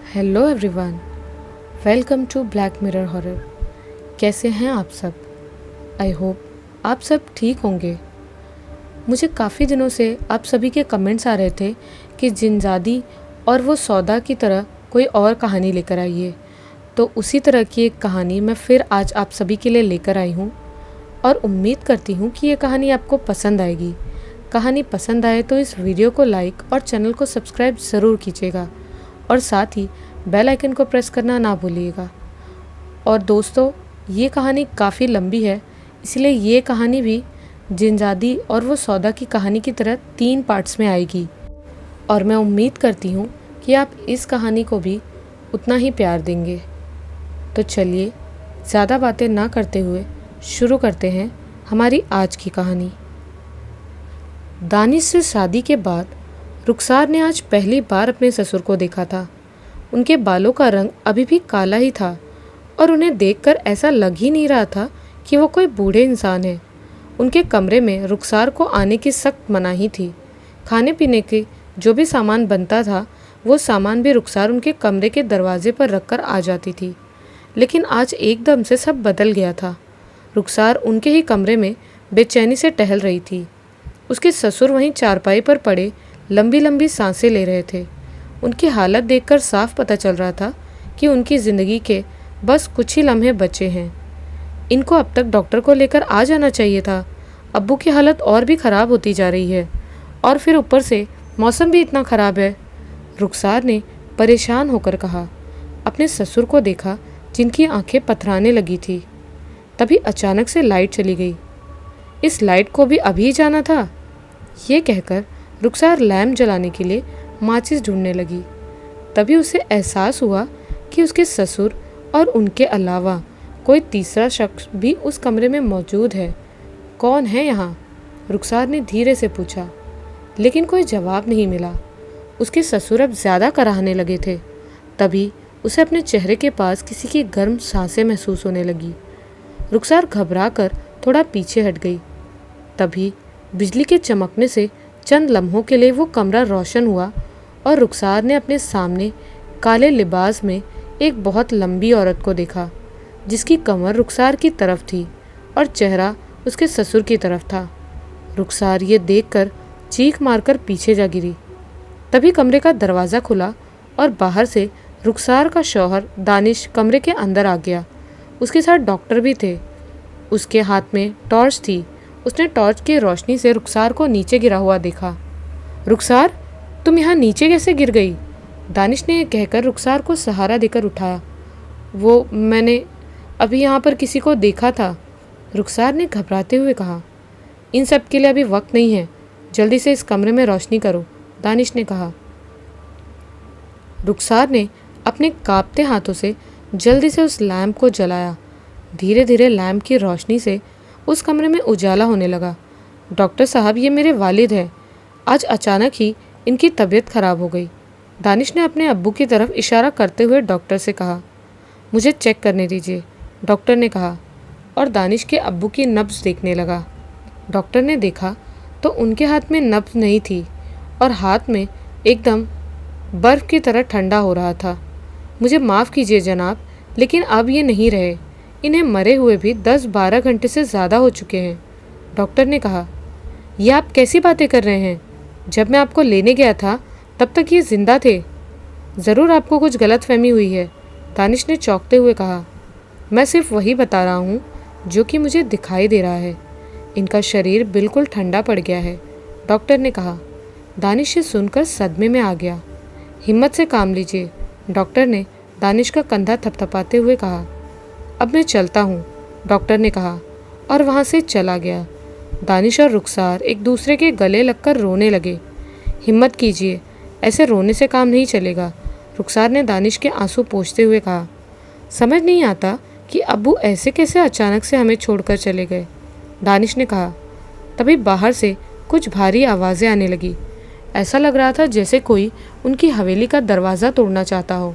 Hello everyone, welcome to Black Mirror horror. कैसे हैं आप सब? आई होप आप सब ठीक होंगे। मुझे काफ़ी दिनों से आप सभी के कमेंट्स आ रहे थे कि जिनजादी और वो सौदा की तरह कोई और कहानी लेकर आइए, तो उसी तरह की एक कहानी मैं फिर आज आप सभी के लिए लेकर आई हूँ और उम्मीद करती हूँ कि ये कहानी आपको पसंद आएगी। कहानी पसंद आए तो इस वीडियो को लाइक और चैनल को सब्सक्राइब ज़रूर कीजिएगा और साथ ही बेल आइकन को प्रेस करना ना भूलिएगा। और दोस्तों, ये कहानी काफ़ी लंबी है, इसलिए ये कहानी भी जिनजादी और वो सौदा की कहानी की तरह 3 पार्ट्स में आएगी और मैं उम्मीद करती हूँ कि आप इस कहानी को भी उतना ही प्यार देंगे। तो चलिए ज़्यादा बातें ना करते हुए शुरू करते हैं हमारी आज की कहानी। दानिश से शादी के बाद रुखसार ने आज पहली बार अपने ससुर को देखा था। उनके बालों का रंग अभी भी काला ही था और उन्हें देखकर ऐसा लग ही नहीं रहा था कि वो कोई बूढ़े इंसान हैं। उनके कमरे में रुखसार को आने की सख्त मनाही थी। खाने पीने के जो भी सामान बनता था वो सामान भी रुखसार उनके कमरे के दरवाजे पर रखकर आ जाती थी। लेकिन आज एकदम से सब बदल गया था। रुखसार उनके ही कमरे में बेचैनी से टहल रही थी। उसके ससुर वहीं चारपाई पर पड़े लंबी लंबी सांसें ले रहे थे। उनकी हालत देखकर साफ पता चल रहा था कि उनकी ज़िंदगी के बस कुछ ही लम्हे बचे हैं। इनको अब तक डॉक्टर को लेकर आ जाना चाहिए था। अब्बू की हालत और भी ख़राब होती जा रही है और फिर ऊपर से मौसम भी इतना ख़राब है। रुखसार ने परेशान होकर कहा। अपने ससुर को देखा जिनकी आंखें पथराने लगी थी। तभी अचानक से लाइट चली गई। इस लाइट को भी अभी जाना था? ये कहकर रुखसार लैम्प जलाने के लिए माचिस ढूंढने लगी। तभी उसे एहसास हुआ कि उसके ससुर और उनके अलावा कोई तीसरा शख्स भी उस कमरे में मौजूद है। कौन है यहाँ? रुखसार ने धीरे से पूछा, लेकिन कोई जवाब नहीं मिला। उसके ससुर अब ज़्यादा कराहने लगे थे। तभी उसे अपने चेहरे के पास किसी की गर्म सांसें महसूस होने लगी। रुखसार घबरा कर थोड़ा पीछे हट गई। तभी बिजली के चमकने से चंद लम्हों के लिए वो कमरा रोशन हुआ और रुखसार ने अपने सामने काले लिबास में एक बहुत लंबी औरत को देखा, जिसकी कमर रुखसार की तरफ थी और चेहरा उसके ससुर की तरफ था। रुखसार ये देखकर चीख मारकर पीछे जा गिरी। तभी कमरे का दरवाज़ा खुला और बाहर से रुखसार का शौहर दानिश कमरे के अंदर आ गया। उसके साथ डॉक्टर भी थे। उसके हाथ में टॉर्च थी। उसने टॉर्च की रोशनी से रुखसार को नीचे गिरा हुआ देखा। रुखसार, तुम यहाँ नीचे कैसे गिर गई? दानिश ने कहकर रुखसार को सहारा देकर उठाया। मैंने अभी यहाँ पर किसी को देखा था, रुखसार ने घबराते हुए कहा। इन सब के लिए अभी वक्त नहीं है, जल्दी से इस कमरे में रोशनी करो, दानिश ने कहा। रुखसार ने अपने कांपते हाथों से जल्दी से उस लैम्प को जलाया। धीरे धीरे लैम्प की रोशनी से उस कमरे में उजाला होने लगा। डॉक्टर साहब, ये मेरे वालिद हैं। आज अचानक ही इनकी तबीयत खराब हो गई, दानिश ने अपने अब्बू की तरफ इशारा करते हुए डॉक्टर से कहा। मुझे चेक करने दीजिए, डॉक्टर ने कहा और दानिश के अब्बू की नब्ज़ देखने लगा। डॉक्टर ने देखा तो उनके हाथ में नब्ज़ नहीं थी और हाथ में एकदम बर्फ़ की तरह ठंडा हो रहा था। मुझे माफ़ कीजिए जनाब, लेकिन अब ये नहीं रहे। इन्हें मरे हुए भी 10-12 घंटे से ज़्यादा हो चुके हैं, डॉक्टर ने कहा। यह आप कैसी बातें कर रहे हैं? जब मैं आपको लेने गया था तब तक ये ज़िंदा थे। ज़रूर आपको कुछ गलतफहमी हुई है, दानिश ने चौंकते हुए कहा। मैं सिर्फ वही बता रहा हूँ जो कि मुझे दिखाई दे रहा है। इनका शरीर बिल्कुल ठंडा पड़ गया है, डॉक्टर ने कहा। दानिश ये सुनकर सदमे में आ गया। हिम्मत से काम लीजिए, डॉक्टर ने दानिश का कंधा थपथपाते हुए कहा। अब मैं चलता हूँ, डॉक्टर ने कहा और वहाँ से चला गया। दानिश और रुखसार एक दूसरे के गले लगकर रोने लगे। हिम्मत कीजिए, ऐसे रोने से काम नहीं चलेगा, रुखसार ने दानिश के आंसू पोंछते हुए कहा। समझ नहीं आता कि अब्बू ऐसे कैसे अचानक से हमें छोड़कर चले गए, दानिश ने कहा। तभी बाहर से कुछ भारी आवाज़ें आने लगी। ऐसा लग रहा था जैसे कोई उनकी हवेली का दरवाज़ा तोड़ना चाहता हो।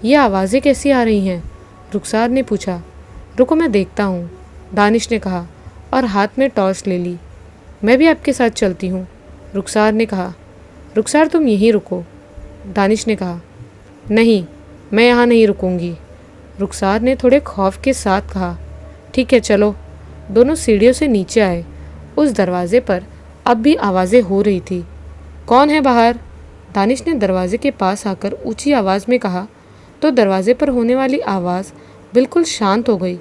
ये आवाज़ें कैसी आ रही हैं? रुखसार ने पूछा। रुको, मैं देखता हूँ, दानिश ने कहा और हाथ में टॉर्च ले ली। मैं भी आपके साथ चलती हूँ, रुखसार ने कहा। रुखसार, तुम यहीं रुको, दानिश ने कहा। नहीं, मैं यहाँ नहीं रुकूंगी, रुखसार ने थोड़े खौफ के साथ कहा। ठीक है चलो। दोनों सीढ़ियों से नीचे आए। उस दरवाजे पर अब भी आवाज़ें हो रही थी। कौन है बाहर? दानिश ने दरवाजे के पास आकर ऊंची आवाज़ में कहा तो दरवाजे पर होने वाली आवाज़ बिल्कुल शांत हो गई।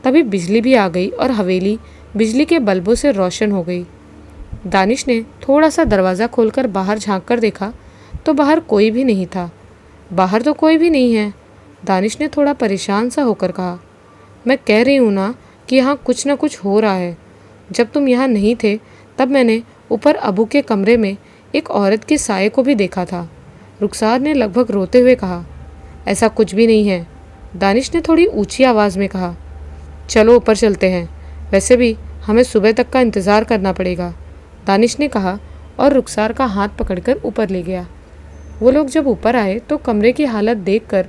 तभी बिजली भी आ गई और हवेली बिजली के बल्बों से रोशन हो गई। दानिश ने थोड़ा सा दरवाज़ा खोलकर बाहर झांक कर देखा तो बाहर कोई भी नहीं था। बाहर तो कोई भी नहीं है, दानिश ने थोड़ा परेशान सा होकर कहा। मैं कह रही हूँ ना कि यहाँ कुछ ना कुछ हो रहा है। जब तुम यहाँ नहीं थे तब मैंने ऊपर अबू के कमरे में एक औरत के साये को भी देखा था, रुखसार ने लगभग रोते हुए कहा। ऐसा कुछ भी नहीं है, दानिश ने थोड़ी ऊंची आवाज़ में कहा। चलो ऊपर चलते हैं, वैसे भी हमें सुबह तक का इंतज़ार करना पड़ेगा, दानिश ने कहा और रुखसार का हाथ पकड़कर ऊपर ले गया। वो लोग जब ऊपर आए तो कमरे की हालत देखकर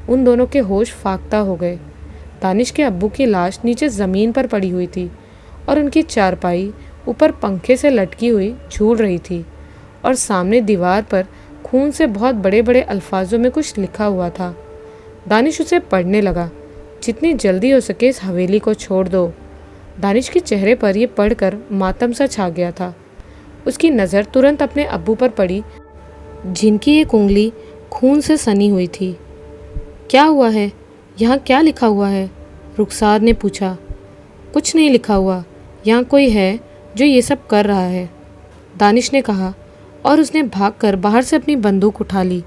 उन दोनों के होश फाख्ता हो गए। दानिश के अब्बू की लाश नीचे ज़मीन पर पड़ी हुई थी और उनकी चारपाई ऊपर पंखे से लटकी हुई झूल रही थी और सामने दीवार पर खून से बहुत बड़े बड़े अल्फाजों में कुछ लिखा हुआ था। दानिश उसे पढ़ने लगा। जितनी जल्दी हो सके इस हवेली को छोड़ दो। दानिश के चेहरे पर यह पढ़कर मातम सा छा गया था। उसकी नज़र तुरंत अपने अब्बू पर पड़ी जिनकी एक उंगली खून से सनी हुई थी। क्या हुआ है? यहाँ क्या लिखा हुआ है? रुखसार ने पूछा। कुछ नहीं लिखा हुआ, यहाँ कोई है जो ये सब कर रहा है, दानिश ने कहा और उसने भागकर बाहर से अपनी बंदूक उठा ली।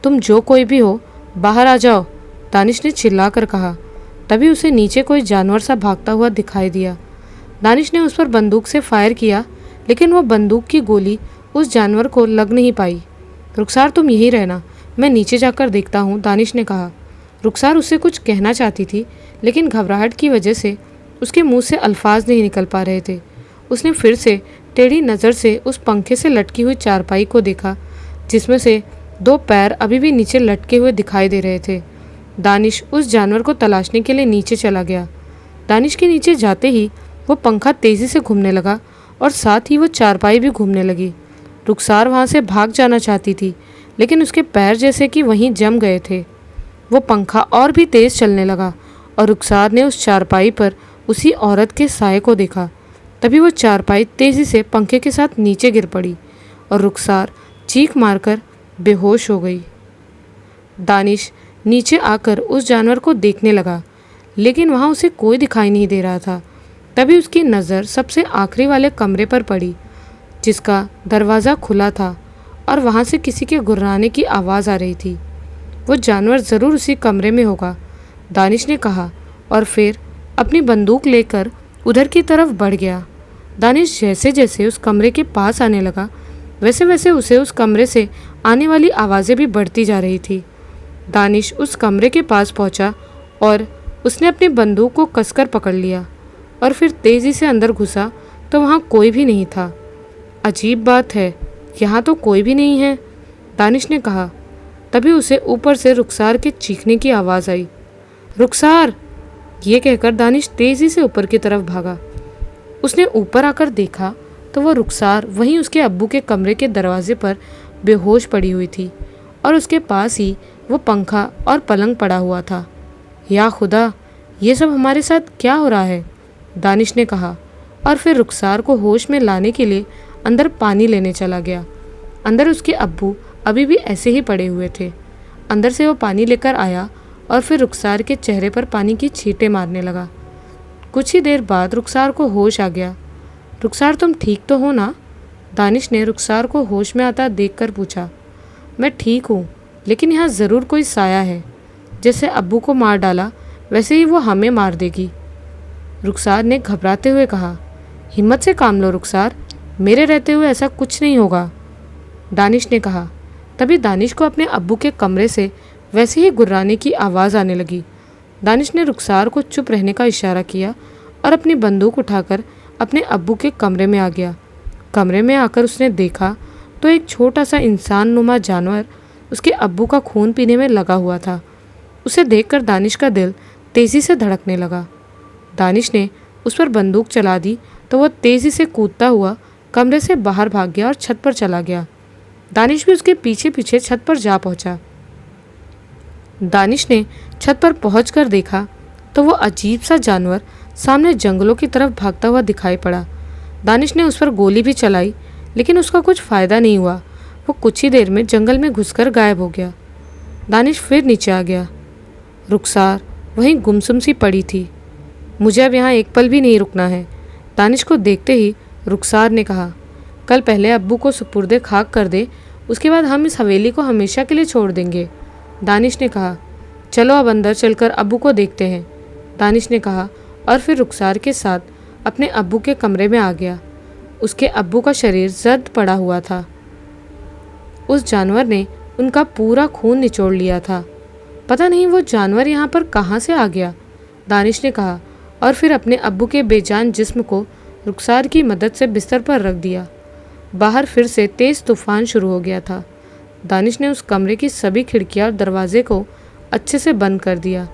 तुम जो कोई भी हो बाहर आ जाओ, दानिश ने चिल्लाकर कहा। तभी उसे नीचे कोई जानवर सा भागता हुआ दिखाई दिया। दानिश ने उस पर बंदूक से फायर किया लेकिन वो बंदूक की गोली उस जानवर को लग नहीं पाई। रुखसार तुम यहीं रहना, मैं नीचे जाकर देखता हूँ, दानिश ने कहा। रुखसार उससे कुछ कहना चाहती थी लेकिन घबराहट की वजह से उसके मुंह से अल्फाज नहीं निकल पा रहे थे। उसने फिर से टेढ़ी नज़र से उस पंखे से लटकी हुई चारपाई को देखा जिसमें से दो पैर अभी भी नीचे लटके हुए दिखाई दे रहे थे। दानिश उस जानवर को तलाशने के लिए नीचे चला गया। दानिश के नीचे जाते ही वो पंखा तेज़ी से घूमने लगा और साथ ही वो चारपाई भी घूमने लगी। रुखसार वहाँ से भाग जाना चाहती थी लेकिन उसके पैर जैसे कि वहीं जम गए थे। वो पंखा और भी तेज़ चलने लगा और रुखसार ने उस चारपाई पर उसी औरत के साये को देखा। तभी वो चारपाई तेज़ी से पंखे के साथ नीचे गिर पड़ी और रुखसार चीख मारकर बेहोश हो गई। दानिश नीचे आकर उस जानवर को देखने लगा लेकिन वहाँ उसे कोई दिखाई नहीं दे रहा था। तभी उसकी नज़र सबसे आखिरी वाले कमरे पर पड़ी जिसका दरवाज़ा खुला था और वहाँ से किसी के गुर्राने की आवाज़ आ रही थी। वो जानवर ज़रूर उसी कमरे में होगा, दानिश ने कहा और फिर अपनी बंदूक लेकर उधर की तरफ बढ़ गया। दानिश जैसे जैसे उस कमरे के पास आने लगा वैसे वैसे उसे उस कमरे से आने वाली आवाज़ें भी बढ़ती जा रही थी। दानिश उस कमरे के पास पहुंचा और उसने अपनी बंदूक को कसकर पकड़ लिया और फिर तेज़ी से अंदर घुसा तो वहाँ कोई भी नहीं था। अजीब बात है, यहाँ तो कोई भी नहीं है, दानिश ने कहा। तभी उसे ऊपर से रुखसार के चीखने की आवाज़ आई। रुखसार! ये कहकर दानिश तेज़ी से ऊपर की तरफ भागा। उसने ऊपर आकर देखा तो वह रुखसार वहीं उसके अब्बू के कमरे के दरवाजे पर बेहोश पड़ी हुई थी और उसके पास ही वो पंखा और पलंग पड़ा हुआ था। या खुदा, ये सब हमारे साथ क्या हो रहा है, दानिश ने कहा और फिर रुखसार को होश में लाने के लिए अंदर पानी लेने चला गया। अंदर उसके अब्बू अभी भी ऐसे ही पड़े हुए थे। अंदर से वो पानी लेकर आया और फिर रुखसार के चेहरे पर पानी की छींटे मारने लगा। कुछ ही देर बाद रुखसार को होश आ गया। रुखसार तुम ठीक तो हो ना, दानिश ने रुखसार को होश में आता देखकर पूछा। मैं ठीक हूँ लेकिन यहाँ ज़रूर कोई साया है, जैसे अब्बू को मार डाला वैसे ही वो हमें मार देगी, रुखसार ने घबराते हुए कहा। हिम्मत से काम लो रुखसार, मेरे रहते हुए ऐसा कुछ नहीं होगा, दानिश ने कहा। तभी दानिश को अपने अब्बू के कमरे से वैसे ही गुर्राने की आवाज़ आने लगी। दानिश ने रुखसार को चुप रहने का इशारा किया और अपनी बंदूक उठाकर अपने अब्बू के कमरे में आ गया। कमरे में आकर उसने देखा तो एक छोटा सा इंसान नुमा जानवर उसके अब्बू का खून पीने में लगा हुआ था। उसे देखकर दानिश का दिल तेज़ी से धड़कने लगा। दानिश ने उस पर बंदूक चला दी तो वह तेज़ी से कूदता हुआ कमरे से बाहर भाग गया और छत पर चला गया। दानिश भी उसके पीछे पीछे छत पर जा पहुंचा। दानिश ने छत पर पहुंचकर देखा तो वो अजीब सा जानवर सामने जंगलों की तरफ भागता हुआ दिखाई पड़ा। दानिश ने उस पर गोली भी चलाई, लेकिन उसका कुछ फ़ायदा नहीं हुआ। वो कुछ ही देर में जंगल में घुसकर गायब हो गया। दानिश फिर नीचे आ गया। रुखसार वहीं गुमसुम सी पड़ी थी। मुझे अब यहाँ एक पल भी नहीं रुकना है। दानिश को देखते ही रुखसार ने कहा, कल पहले अब्बू को सुपुर्दे खाक कर दे, उसके बाद हम इस हवेली को हमेशा के लिए छोड़ देंगे। दानिश ने कहा, चलो अब अंदर चलकर अब्बू को देखते हैं। दानिश ने कहा और फिर रुखसार के साथ अपने अब्बू के कमरे में आ गया। उसके अब्बू का शरीर जर्द पड़ा हुआ था। उस जानवर ने उनका पूरा खून निचोड़ लिया था। पता नहीं वो जानवर यहाँ पर कहाँ से आ गया, दानिश ने कहा और फिर अपने अब्बू के बेजान जिस्म को रुखसार की मदद से बिस्तर पर रख दिया। बाहर फिर से तेज़ तूफान शुरू हो गया था। दानिश ने उस कमरे की सभी खिड़कियाँ और दरवाजे को अच्छे से बंद कर दिया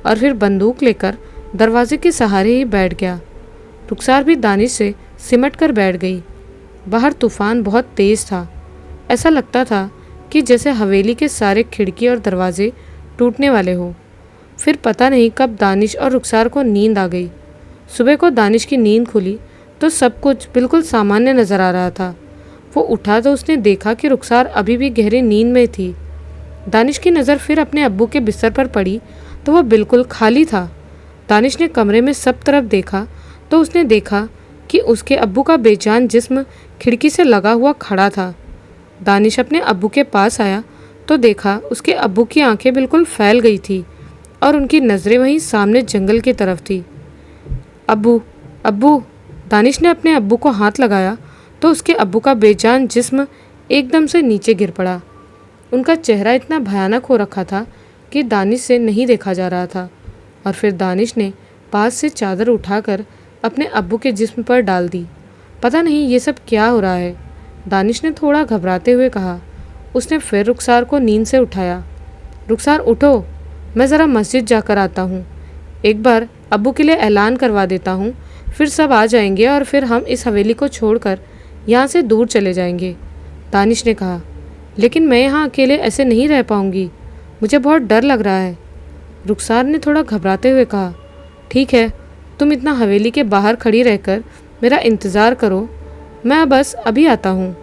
और फिर बंदूक लेकर दरवाजे के सहारे ही बैठ गया। रुखसार भी दानिश से सिमट कर बैठ गई। बाहर तूफान बहुत तेज़ था। ऐसा लगता था कि जैसे हवेली के सारे खिड़की और दरवाजे टूटने वाले हो। फिर पता नहीं कब दानिश और रुखसार को नींद आ गई। सुबह को दानिश की नींद खुली तो सब कुछ बिल्कुल सामान्य नज़र आ रहा था। वो उठा तो उसने देखा कि रुखसार अभी भी गहरी नींद में थी। दानिश की नज़र फिर अपने अब्बू के बिस्तर पर पड़ी तो वह बिल्कुल खाली था। दानिश ने कमरे में सब तरफ देखा तो उसने देखा कि उसके अब्बू का बेजान जिस्म खिड़की से लगा हुआ खड़ा था। दानिश अपने अब्बू के पास आया तो देखा उसके अब्बू की आंखें बिल्कुल फैल गई थी और उनकी नज़रें वहीं सामने जंगल की तरफ थी। अब्बू, अब्बू! दानिश ने अपने अब्बू को हाथ लगाया तो उसके अब्बू का बेजान जिस्म एकदम से नीचे गिर पड़ा। उनका चेहरा इतना भयानक हो रखा था कि दानिश से नहीं देखा जा रहा था। और फिर दानिश ने पास से चादर उठाकर अपने अब्बू के जिस्म पर डाल दी। पता नहीं ये सब क्या हो रहा है, दानिश ने थोड़ा घबराते हुए कहा। उसने फिर रुखसार को नींद से उठाया। रुखसार उठो, मैं ज़रा मस्जिद जाकर आता हूँ। एक बार अब्बू के लिए ऐलान करवा देता हूँ, फिर सब आ जाएंगे और फिर हम इस हवेली को छोड़कर यहाँ से दूर चले जाएंगे। दानिश ने कहा, लेकिन मैं यहाँ अकेले ऐसे नहीं रह पाऊँगी, मुझे बहुत डर लग रहा है। रुखसार ने थोड़ा घबराते हुए कहा, ठीक है, तुम इतना हवेली के बाहर खड़ी रहकर मेरा इंतज़ार करो, मैं बस अभी आता हूँ,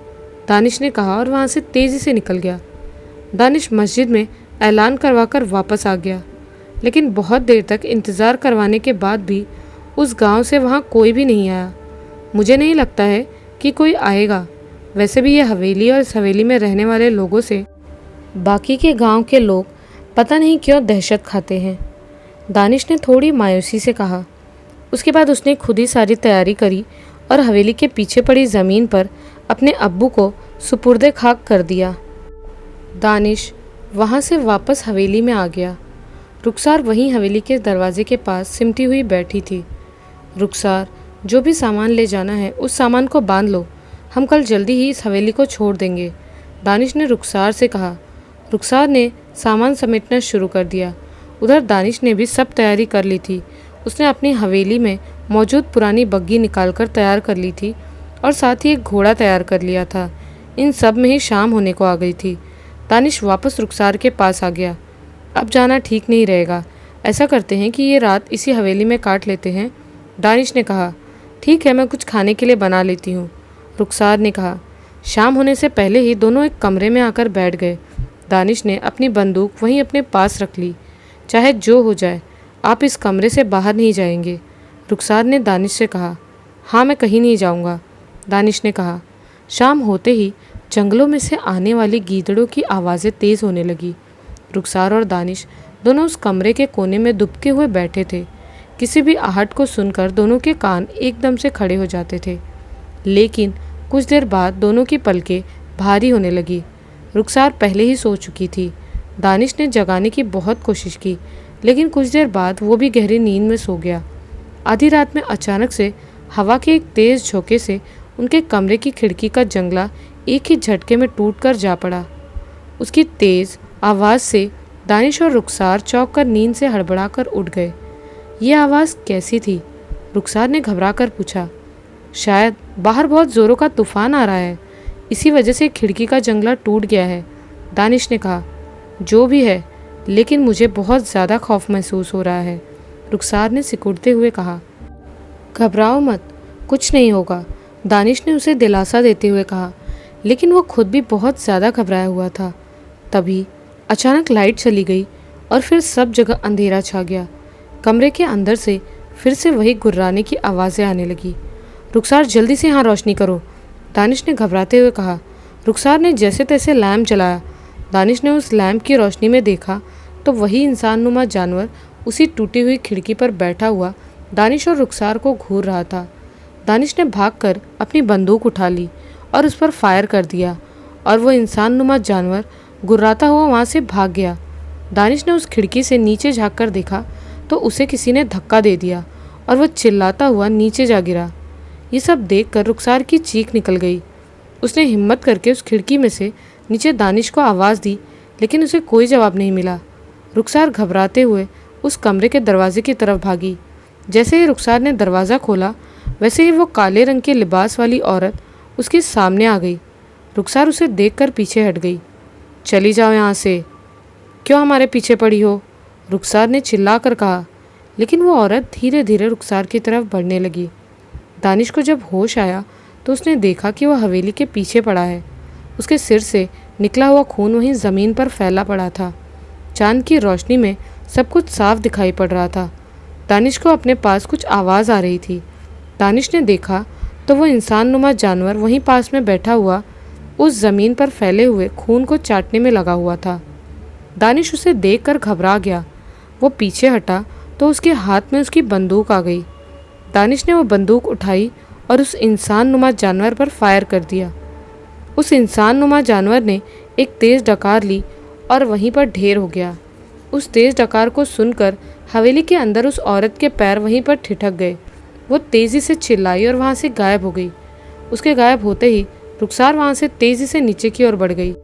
दानिश ने कहा और वहाँ से तेज़ी से निकल गया। दानिश मस्जिद में ऐलान करवाकर वापस आ गया, लेकिन बहुत देर तक इंतज़ार करवाने के बाद भी उस गांव से वहाँ कोई भी नहीं आया। मुझे नहीं लगता है कि कोई आएगा। वैसे भी यह हवेली और इस हवेली में रहने वाले लोगों से बाकी के गांव के लोग पता नहीं क्यों दहशत खाते हैं, दानिश ने थोड़ी मायूसी से कहा। उसके बाद उसने खुद ही सारी तैयारी करी और हवेली के पीछे पड़ी ज़मीन पर अपने अब्बू को सुपुर्दे खाक कर दिया। दानिश वहाँ से वापस हवेली में आ गया। रुखसार वहीं हवेली के दरवाजे के पास सिमटी हुई बैठी थी। रुखसार, जो भी सामान ले जाना है उस सामान को बांध लो, हम कल जल्दी ही इस हवेली को छोड़ देंगे, दानिश ने रुखसार से कहा। रुखसार ने सामान समेटना शुरू कर दिया। उधर दानिश ने भी सब तैयारी कर ली थी। उसने अपनी हवेली में मौजूद पुरानी बग्गी निकालकर तैयार कर ली थी और साथ ही एक घोड़ा तैयार कर लिया था। इन सब में ही शाम होने को आ गई थी। दानिश वापस रुखसार के पास आ गया। अब जाना ठीक नहीं रहेगा, ऐसा करते हैं कि ये रात इसी हवेली में काट लेते हैं, दानिश ने कहा। ठीक है, मैं कुछ खाने के लिए बना लेती हूँ, रुखसार ने कहा। शाम होने से पहले ही दोनों एक कमरे में आकर बैठ गए। दानिश ने अपनी बंदूक वहीं अपने पास रख ली। चाहे जो हो जाए, आप इस कमरे से बाहर नहीं जाएंगे, रुखसार ने दानिश से कहा। हाँ, मैं कहीं नहीं जाऊँगा, दानिश ने कहा। शाम होते ही जंगलों में से आने वाली गीदड़ों की आवाज़ें तेज़ होने लगी। रुखसार और दानिश दोनों उस कमरे के कोने में दुबके हुए बैठे थे। किसी भी आहट को सुनकर दोनों के कान एकदम से खड़े हो जाते थे। लेकिन कुछ देर बाद दोनों की पलकें भारी होने लगी। रुखसार पहले ही सो चुकी थी। दानिश ने जगाने की बहुत कोशिश की, लेकिन कुछ देर बाद वो भी गहरी नींद में सो गया। आधी रात में अचानक से हवा के एक तेज़ झोंके से उनके कमरे की खिड़की का जंगला एक ही झटके में टूटकर जा पड़ा। उसकी तेज़ आवाज़ से दानिश और रुखसार चौंक कर नींद से हड़बड़ाकर उठ गए। ये आवाज़ कैसी थी? रुखसार ने घबराकर पूछा। शायद बाहर बहुत ज़ोरों का तूफान आ रहा है, इसी वजह से खिड़की का जंगला टूट गया है, दानिश ने कहा। जो भी है, लेकिन मुझे बहुत ज़्यादा खौफ महसूस हो रहा है, रुखसार ने सिकुड़ते हुए कहा। घबराओ मत, कुछ नहीं होगा, दानिश ने उसे दिलासा देते हुए कहा, लेकिन वो खुद भी बहुत ज़्यादा घबराया हुआ था। तभी अचानक लाइट चली गई और फिर सब जगह अंधेरा छा गया। कमरे के अंदर से फिर से वही गुर्राने की आवाज़ें आने लगी। रुखसार जल्दी से यहाँ रोशनी करो, दानिश ने घबराते हुए कहा। रुखसार ने जैसे तैसे लैम्प जलाया। दानिश ने उस लैम्प की रोशनी में देखा तो वही इंसाननुमा जानवर उसी टूटी हुई खिड़की पर बैठा हुआ दानिश और रुखसार को घूर रहा था। दानिश ने भागकर अपनी बंदूक उठा ली और उस पर फायर कर दिया और वो इंसाननुमा जानवर गुर्राता हुआ वहाँ से भाग गया। दानिश ने उस खिड़की से नीचे झांककर देखा तो उसे किसी ने धक्का दे दिया और वह चिल्लाता हुआ नीचे जा गिरा। ये सब देखकर रुखसार की चीख निकल गई। उसने हिम्मत करके उस खिड़की में से नीचे दानिश को आवाज़ दी, लेकिन उसे कोई जवाब नहीं मिला। रुखसार घबराते हुए उस कमरे के दरवाजे की तरफ भागी। जैसे ही रुखसार ने दरवाज़ा खोला वैसे ही वो काले रंग के लिबास वाली औरत उसके सामने आ गई। रुखसार उसे देखकर पीछे हट गई। चली जाओ यहाँ से, क्यों हमारे पीछे पड़ी हो, रुखसार ने चिल्लाकर कहा। लेकिन वो औरत धीरे धीरे रुखसार की तरफ बढ़ने लगी। दानिश को जब होश आया तो उसने देखा कि वह हवेली के पीछे पड़ा है। उसके सिर से निकला हुआ खून वहीं ज़मीन पर फैला पड़ा था। चांद की रोशनी में सब कुछ साफ दिखाई पड़ रहा था। दानिश को अपने पास कुछ आवाज़ आ रही थी। दानिश ने देखा तो वो इंसाननुमा जानवर वहीं पास में बैठा हुआ उस ज़मीन पर फैले हुए खून को चाटने में लगा हुआ था। दानिश उसे देखकर घबरा गया। वो पीछे हटा तो उसके हाथ में उसकी बंदूक आ गई। दानिश ने वो बंदूक उठाई और उस इंसाननुमा जानवर पर फायर कर दिया। उस इंसाननुमा जानवर ने एक तेज़ डकार ली और वहीं पर ढेर हो गया। उस तेज़ डकार को सुनकर हवेली के अंदर उस औरत के पैर वहीं पर ठिठक गए। वो तेज़ी से चिल्लाई और वहाँ से गायब हो गई। उसके गायब होते ही रुखसार वहाँ से तेज़ी से नीचे की ओर बढ़ गई।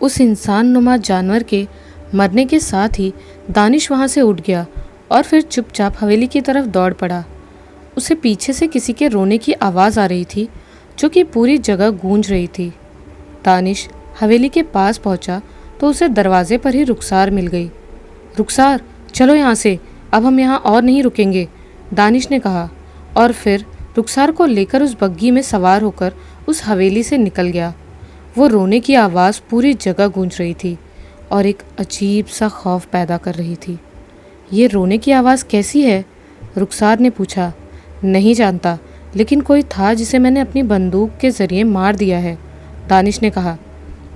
उस इंसाननुमा जानवर के मरने के साथ ही दानिश वहाँ से उठ गया और फिर चुपचाप हवेली की तरफ दौड़ पड़ा। उसे पीछे से किसी के रोने की आवाज़ आ रही थी जो कि पूरी जगह गूंज रही थी। दानिश हवेली के पास पहुँचा तो उसे दरवाजे पर ही रुखसार मिल गई। रुखसार, चलो यहाँ से, अब हम यहाँ और नहीं रुकेंगे, दानिश ने कहा और फिर रुखसार को लेकर उस बग्गी में सवार होकर उस हवेली से निकल गया। वो रोने की आवाज़ पूरी जगह गूंज रही थी और एक अजीब सा खौफ पैदा कर रही थी। ये रोने की आवाज़ कैसी है, रुखसार ने पूछा। नहीं जानता, लेकिन कोई था जिसे मैंने अपनी बंदूक के ज़रिए मार दिया है, दानिश ने कहा।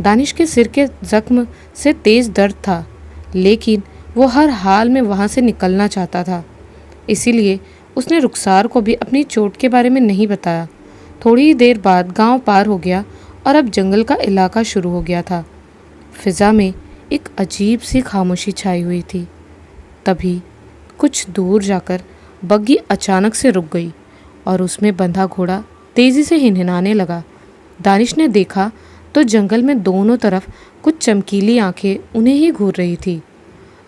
दानिश के सिर के ज़ख्म से तेज़ दर्द था, लेकिन वो हर हाल में वहाँ से निकलना चाहता था। इसीलिए उसने रुखसार को भी अपनी चोट के बारे में नहीं बताया। थोड़ी ही देर बाद गांव पार हो गया और अब जंगल का इलाका शुरू हो गया था। फिज़ा में एक अजीब सी खामोशी छाई हुई थी। तभी कुछ दूर जाकर बग्गी अचानक से रुक गई और उसमें बंधा घोड़ा तेज़ी से हिनहिनाने लगा। दानिश ने देखा तो जंगल में दोनों तरफ कुछ चमकीली आंखें उन्हें ही घूर रही थी।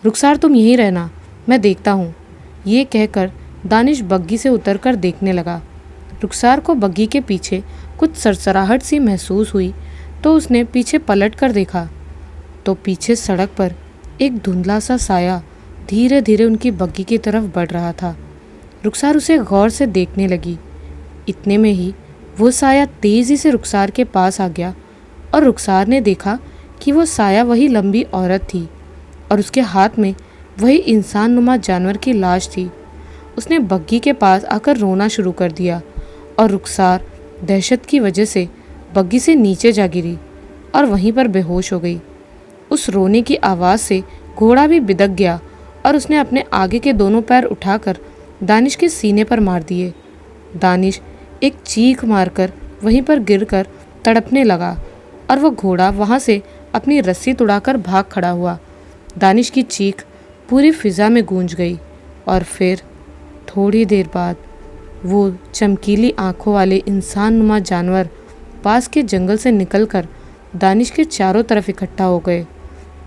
रुखसार, तुम यहीं रहना, मैं देखता हूँ, ये कहकर दानिश बग्गी से उतरकर देखने लगा। रुखसार को बग्गी के पीछे कुछ सरसराहट सी महसूस हुई तो उसने पीछे पलट कर देखा तो पीछे सड़क पर एक धुंधला सा साया धीरे धीरे उनकी बग्गी की तरफ बढ़ रहा था। रुखसार उसे गौर से देखने लगी। इतने में ही वो साया तेज़ी से रुखसार के पास आ गया और रुखसार ने देखा कि वो साया वही लंबी औरत थी और उसके हाथ में वही इंसाननुमा जानवर की लाश थी। उसने बग्गी के पास आकर रोना शुरू कर दिया और रुखसार दहशत की वजह से बग्गी से नीचे जा गिरी और वहीं पर बेहोश हो गई। उस रोने की आवाज़ से घोड़ा भी बिदक गया और उसने अपने आगे के दोनों पैर उठाकर दानिश के सीने पर मार दिए। दानिश एक चीख मारकर वहीं पर गिरकर तड़पने लगा और वह घोड़ा वहाँ से अपनी रस्सी तुड़ाकर भाग खड़ा हुआ। दानिश की चीख पूरी फिज़ा में गूंज गई और फिर थोड़ी देर बाद वो चमकीली आंखों वाले इंसाननुमा जानवर पास के जंगल से निकलकर दानिश के चारों तरफ इकट्ठा हो गए।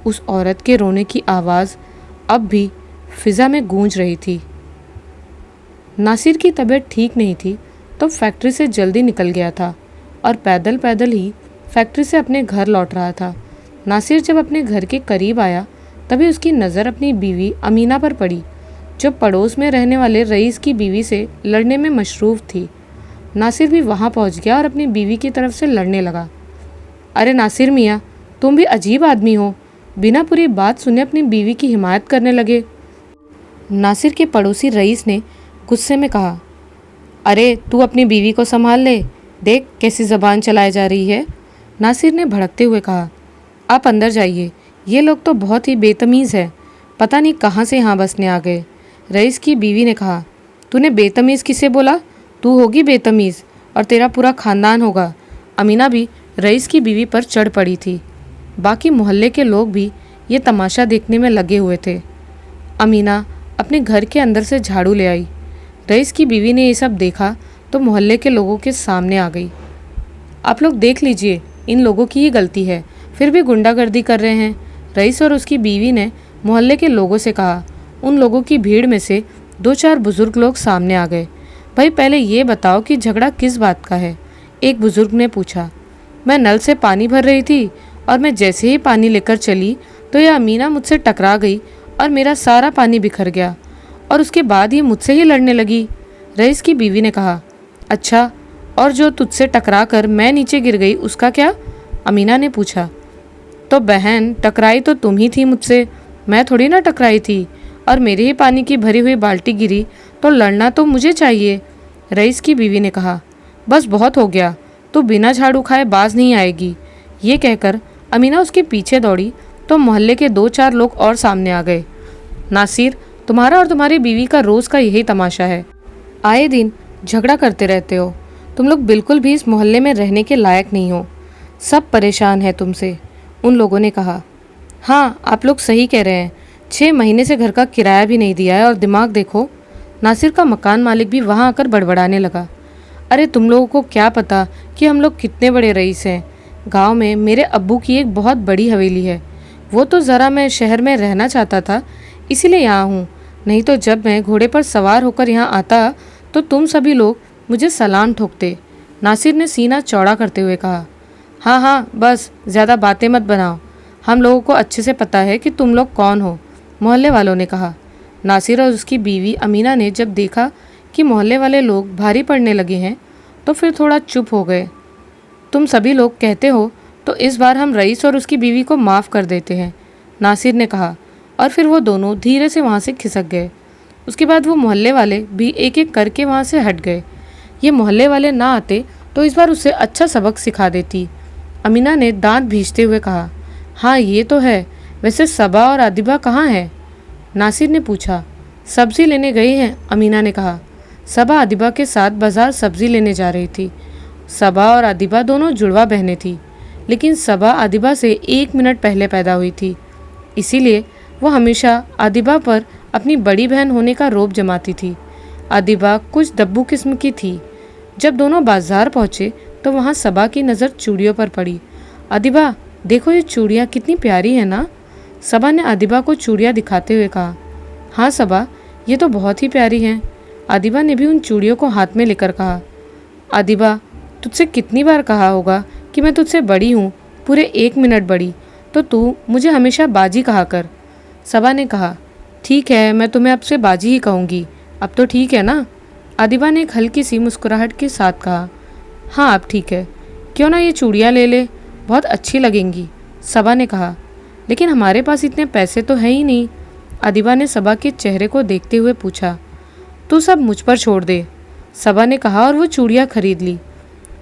उस औरत के रोने की आवाज़ अब भी फिज़ा में गूंज रही थी। नासिर की तबीयत ठीक नहीं थी तो फैक्ट्री से जल्दी निकल गया था और पैदल पैदल ही फैक्ट्री से अपने घर लौट रहा था। नासिर जब अपने घर के करीब आया तभी उसकी नज़र अपनी बीवी अमीना पर पड़ी, जो पड़ोस में रहने वाले रईस की बीवी से लड़ने में मशरूफ़ थी। नासिर भी वहाँ पहुँच गया और अपनी बीवी की तरफ से लड़ने लगा। अरे नासिर मियाँ, तुम भी अजीब आदमी हो, बिना पूरी बात सुने अपनी बीवी की हिमायत करने लगे। नासिर के पड़ोसी रईस ने गुस्से में कहा, अरे तू अपनी बीवी को संभाल ले, देख कैसी ज़बान चलाई जा रही है। नासिर ने भड़कते हुए कहा, आप अंदर जाइए, ये लोग तो बहुत ही बेतमीज़ है, पता नहीं कहाँ से यहाँ बसने आ गए। रईस की बीवी ने कहा, तूने बेतमीज़ किसे बोला? तू होगी बेतमीज़ और तेरा पूरा ख़ानदान होगा। अमीना भी रईस की बीवी पर चढ़ पड़ी थी। बाकी मोहल्ले के लोग भी ये तमाशा देखने में लगे हुए थे। अमीना अपने घर के अंदर से झाड़ू ले आई। रईस की बीवी ने ये सब देखा तो मोहल्ले के लोगों के सामने आ गई। आप लोग देख लीजिए, इन लोगों की ही गलती है, फिर भी गुंडागर्दी कर रहे हैं। रईस और उसकी बीवी ने मोहल्ले के लोगों से कहा। उन लोगों की भीड़ में से 2-4 बुजुर्ग लोग सामने आ गए। भाई पहले ये बताओ कि झगड़ा किस बात का है? एक बुजुर्ग ने पूछा। मैं नल से पानी भर रही थी और मैं जैसे ही पानी लेकर चली तो यह अमीना मुझसे टकरा गई और मेरा सारा पानी बिखर गया और उसके बाद ये मुझसे ही लड़ने लगी। रईस की बीवी ने कहा, अच्छा, और जो तुझसे टकरा कर मैं नीचे गिर गई उसका क्या? अमीना ने पूछा। तो बहन, टकराई तो तुम ही थी मुझसे, मैं थोड़ी ना टकराई थी, और मेरे ही पानी की भरी हुई बाल्टी गिरी तो लड़ना तो मुझे चाहिए। रईस की बीवी ने कहा, बस बहुत हो गया, तू बिना झाड़ू खाए बाज नहीं आएगी। ये कहकर अमीना उसके पीछे दौड़ी तो मोहल्ले के 2-4 लोग और सामने आ गए। नासिर, तुम्हारा और तुम्हारी बीवी का रोज़ का यही तमाशा है, आए दिन झगड़ा करते रहते हो। तुम लोग बिल्कुल भी इस मोहल्ले में रहने के लायक नहीं हो, सब परेशान है तुमसे, उन लोगों ने कहा। हाँ, आप लोग सही कह रहे हैं, 6 महीने से घर का किराया भी नहीं दिया है और दिमाग देखो। नासिर का मकान मालिक भी वहाँ आकर बड़बड़ाने लगा। अरे तुम लोगों को क्या पता कि हम लोग कितने बड़े रईस हैं। गांव में मेरे अब्बू की एक बहुत बड़ी हवेली है, वो तो ज़रा मैं शहर में रहना चाहता था इसीलिए यहाँ हूँ, नहीं तो जब मैं घोड़े पर सवार होकर यहाँ आता तो तुम सभी लोग मुझे सलाम ठोकते। नासिर ने सीना चौड़ा करते हुए कहा। हाँ हाँ, बस ज़्यादा बातें मत बनाओ, हम लोगों को अच्छे से पता है कि तुम लोग कौन हो, मोहल्ले वालों ने कहा। नासिर और उसकी बीवी अमीना ने जब देखा कि मोहल्ले वाले लोग भारी पड़ने लगे हैं तो फिर थोड़ा चुप हो गए। तुम सभी लोग कहते हो तो इस बार हम रईस और उसकी बीवी को माफ़ कर देते हैं, नासिर ने कहा, और फिर वो दोनों धीरे से वहाँ से खिसक गए। उसके बाद वो मोहल्ले वाले भी एक एक करके वहाँ से हट गए। ये मोहल्ले वाले ना आते तो इस बार उसे अच्छा सबक सिखा देती, अमीना ने दांत भींचते हुए कहा। हाँ ये तो है, वैसे सबा और आदिबा कहाँ है? नासिर ने पूछा। सब्जी लेने गई हैं, अमीना ने कहा। सबा आदिबा के साथ बाजार सब्जी लेने जा रही थी। सबा और आदिबा दोनों जुड़वा बहनें थी, लेकिन सबा आदिबा से 1 मिनट पहले पैदा हुई थी, इसीलिए वो हमेशा आदिबा पर अपनी बड़ी बहन होने का रौब जमाती थी। आदिबा कुछ दब्बू किस्म की थी। जब दोनों बाजार पहुँचे तो वहाँ सबा की नज़र चूड़ियों पर पड़ी। आदिबा, देखो ये चूड़ियाँ कितनी प्यारी है ना? सबा ने आदिबा को चूड़ियाँ दिखाते हुए कहा। हाँ सबा, ये तो बहुत ही प्यारी हैं। आदिबा ने भी उन चूड़ियों को हाथ में लेकर कहा। आदिबा, तुझसे कितनी बार कहा होगा कि मैं तुझसे बड़ी हूँ, पूरे 1 मिनट बड़ी, तो तू मुझे हमेशा बाजी कहा कर। सबा ने कहा। ठीक है, मैं तुम्हें अब से बाजी ही कहूँगी, अब तो ठीक है ना? आदिबा ने एक हल्की सी मुस्कुराहट के साथ कहा। हाँ अब ठीक है, क्यों ना ये चूड़ियाँ ले ले, बहुत अच्छी लगेंगी, सबा ने कहा। लेकिन हमारे पास इतने पैसे तो हैं ही नहीं, आदिबा ने सबा के चेहरे को देखते हुए पूछा। तू सब मुझ पर छोड़ दे, सबा ने कहा, और वो चूड़ियाँ खरीद ली।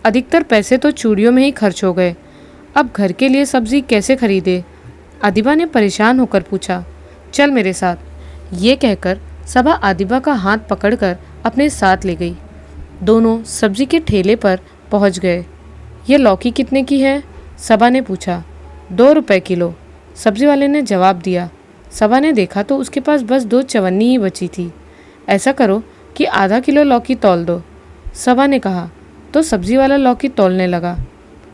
अधिकतर पैसे तो चूड़ियों में ही खर्च हो गए, अब घर के लिए सब्जी कैसे खरीदे? आदिबा ने परेशान होकर पूछा। चल मेरे साथ, ये कहकर सबा आदिबा का हाथ पकड़कर अपने साथ ले गई। दोनों सब्जी के ठेले पर पहुंच गए। ये लौकी कितने की है? सबा ने पूछा। 2 रुपए किलो, सब्जी वाले ने जवाब दिया। सबा ने देखा तो उसके पास बस 2 चवन्नी ही बची थी। ऐसा करो कि आधा किलो लौकी तौल दो, सबा ने कहा। तो सब्जी वाला लौकी तौलने लगा।